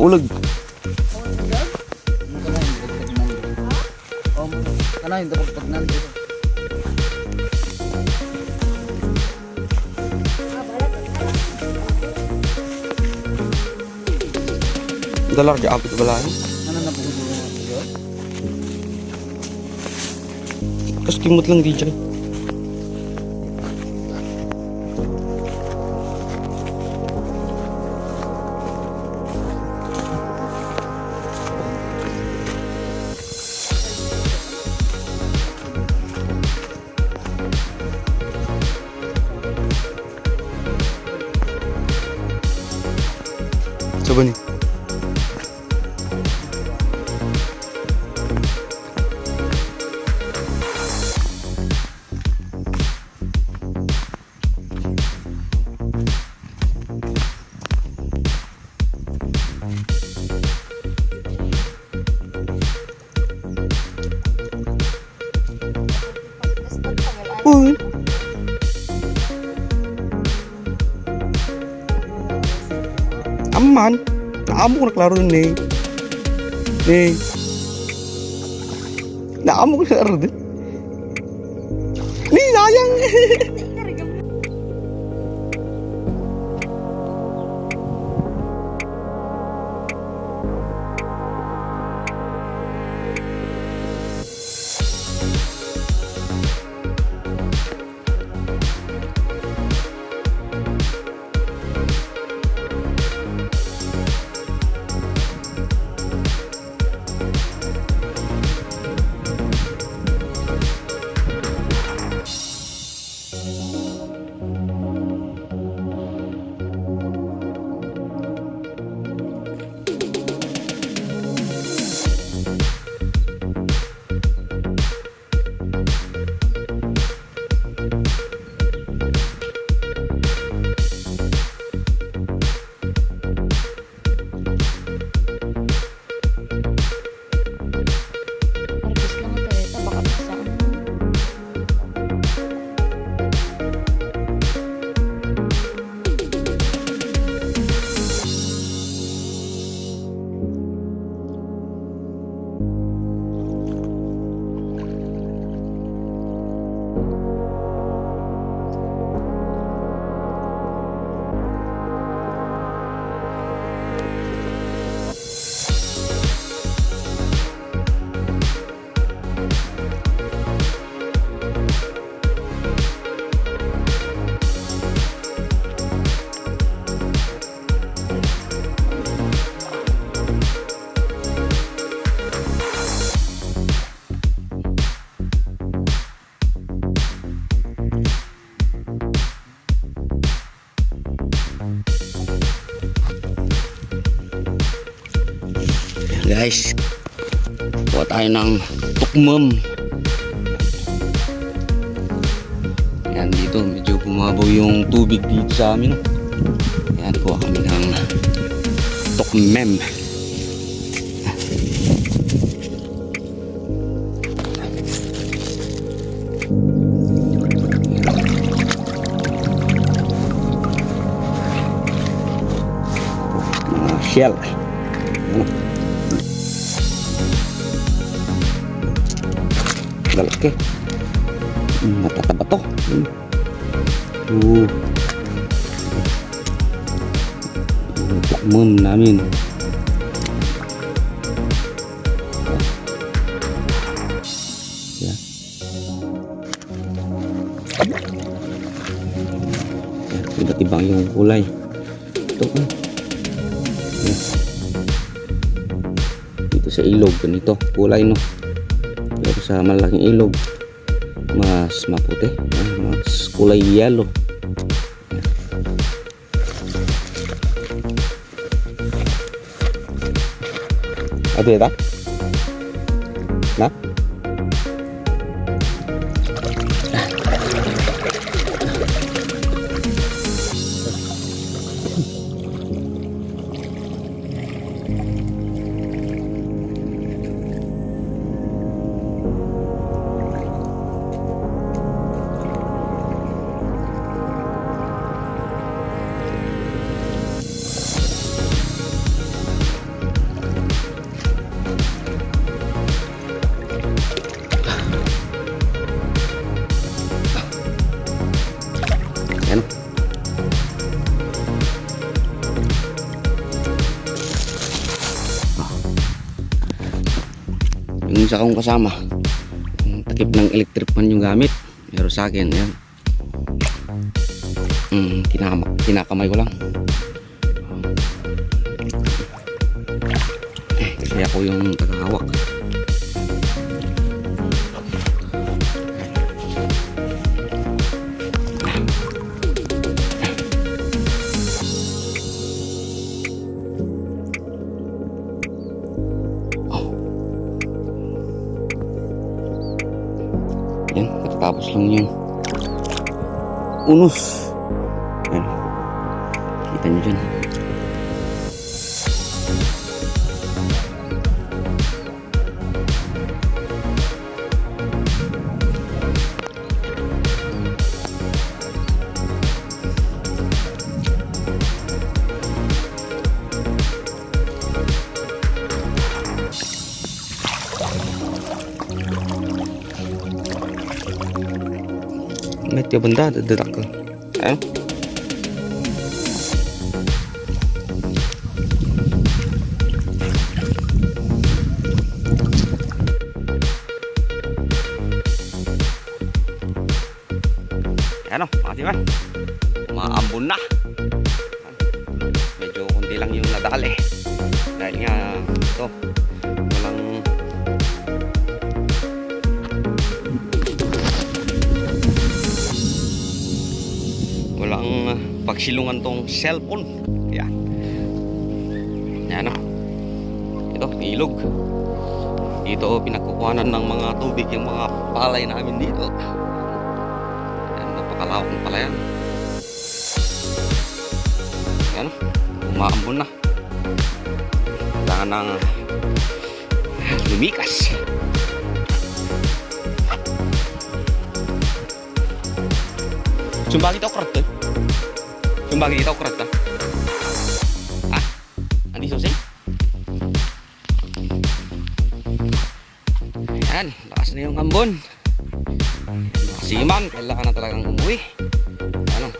ulag. Ano yung pagpagnan dito? Dalar di abot balay. Ano na po dito? Kas kimot lang DJ. Coba nih. Uy. Aman. Naamo ko naklaro din eh. Naamo ko naklaro din. Ni, sayang. Guys, kuha tayo ng tukmam. Yan, dito medyo bumabaw yung tubig dito sa amin. Yan, kuha kami ng tukmem. Mga shell. Lalaki. Matataba to. Tukmam namin. Yan. Iba't ibang yung kulay. Ito. Yan. Dito sa ilog ganito kulay, no. Pero sa malaking ilog mas maputi, mas kulay yellow. Ada ya tak? Nah. isa kong kasama, takip ng electric fan yung gamit. Pero sa akin, ayan, kinakamay ko lang. Kasi ako yung tagahawak. Yan, tapos lang yung unos. Yan, kita nyo dyan. Medyo benda dadak ka. Ayan. Ayan o, makasih man. Maambon na. Medyo kunti lang yung nadali. Dahil nga ito, walang pagsilungan tong cellphone. Yan. Yan o. Ito, ilog. Dito pinagkukuhanan ng mga tubig yung mga palay namin dito. Yan, napakalawak ng palayan. Yan o. Umaambon na. Kailangan ng lumikas. Sumbagi tau kerat tuh. Sumbagi tau kerat tuh. Ah, andi susing. Ayan, lakas na yung ambon. Siman, kailangan na talagang umuwi. Ano?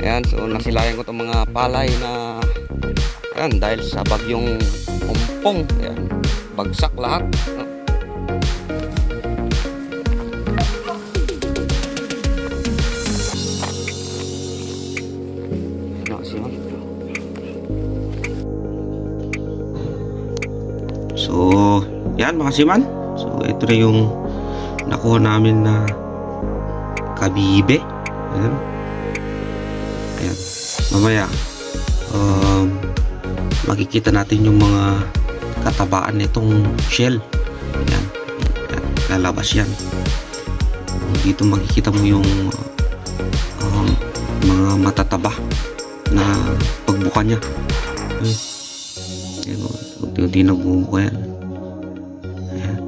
Ayan, so nasilayan ko itong mga palay na ayan, dahil sa bagyong umpong. Ayan, bagsak lahat. No? So, yan mga siman. So, ito na yung nakuha namin na kabibe. Ayan. Ayan. Mamaya, makikita natin yung mga katabaan nitong shell. Ayan. Ayan. Lalabas yan. Dito makikita mo yung mga matataba na pagbuka niya. Ayan. Ayan o. Unti-unti nagbubuka yan. Ayan.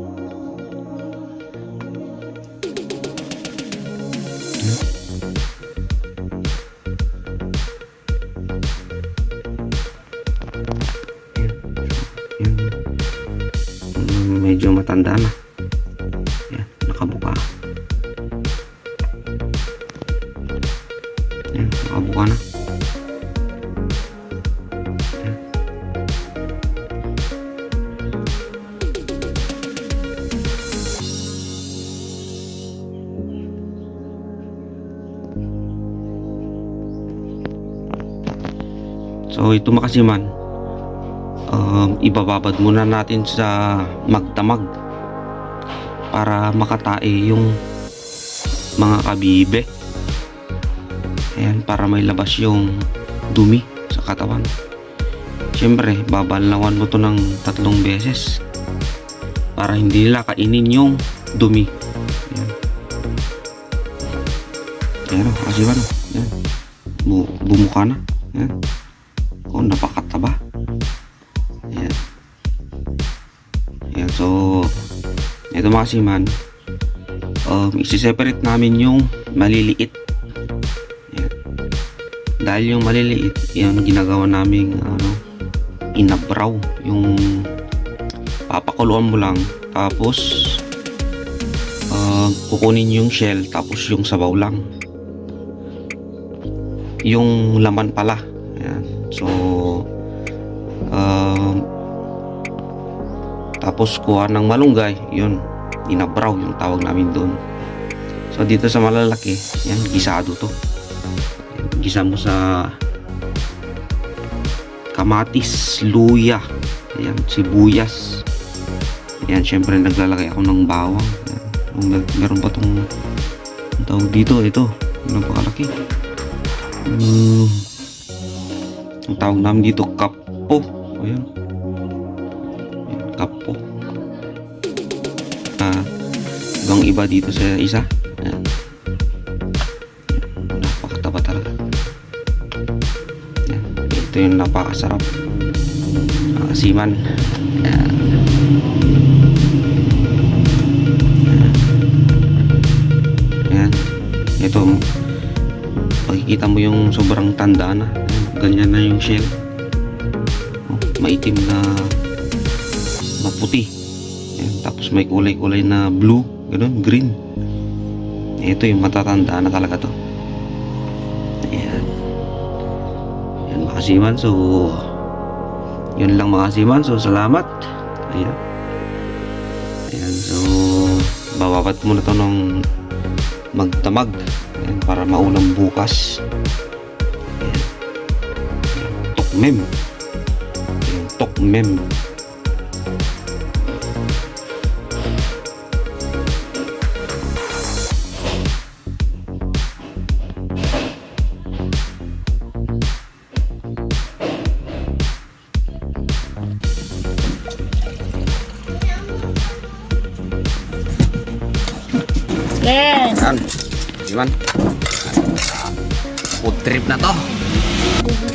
Ayan. Ayan. Medyo matanda na. Ayan. Nakabuka. Ayan. Nakabuka na. So ito makasiman, ibababad muna natin sa magdamag para makatae yung mga kabibe. Ayan, para may labas yung dumi sa katawan. Siyempre, babanlawan mo to ng 3 beses para hindi nila kainin yung dumi. Ayan. Ayan o, makasiman o. Ayan. Bumuka na. Ayan. Oh, napakataba. Ayan. Ayan, so ito mga siman, isi-separate namin yung maliliit. Ayan. Dahil yung maliliit, yan ginagawa namin inabraw. Yung papakuluan mo lang, tapos kukunin yung shell, tapos yung sabaw lang, yung laman pala. Ayan. So Tapos kuha ng malunggay, yun, inabraw yung tawag namin doon. So dito sa malalaki, yan, gisado to. Gisa mo sa kamatis, luya, ayan, sibuyas. Ayan, syempre naglalagay ako ng bawang. Ayan, meron pa tong ang tawag dito, ito, napakalaki. Ang tawag namin dito, kapo. Ayan. Ayan, kapo. Ibang iba dito sa isa. Ayan. Napakataba talaga. Ayan. Ito yung napakasarap. Asiman. Ayan. Ayan. Ito, makikita mo yung sobrang tanda na. Ganyan na yung shell. Maitim na maputi. Ayan. Tapos may kulay-kulay na blue, ganun, green. Ito yung matatanda na talaga to. Ayan. Ayan mga kasiman. So yun lang mga kasiman. So salamat. Ayan. Ayan. So bababat muna to ng magdamag. Ayan, para maulam bukas. Ayan. Tokmem. Ayan, tokmem. Ken! Ayan. Iman. Food trip na to.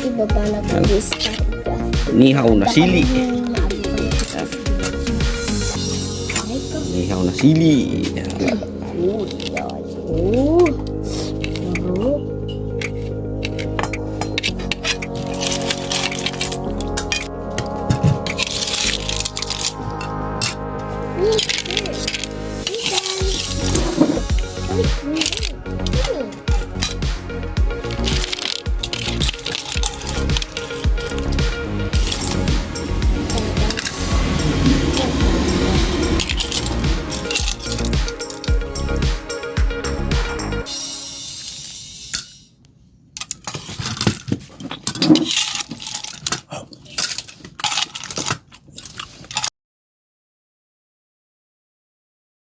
Iba pa na po discount. Nihaw na sili. Nihaw na sili.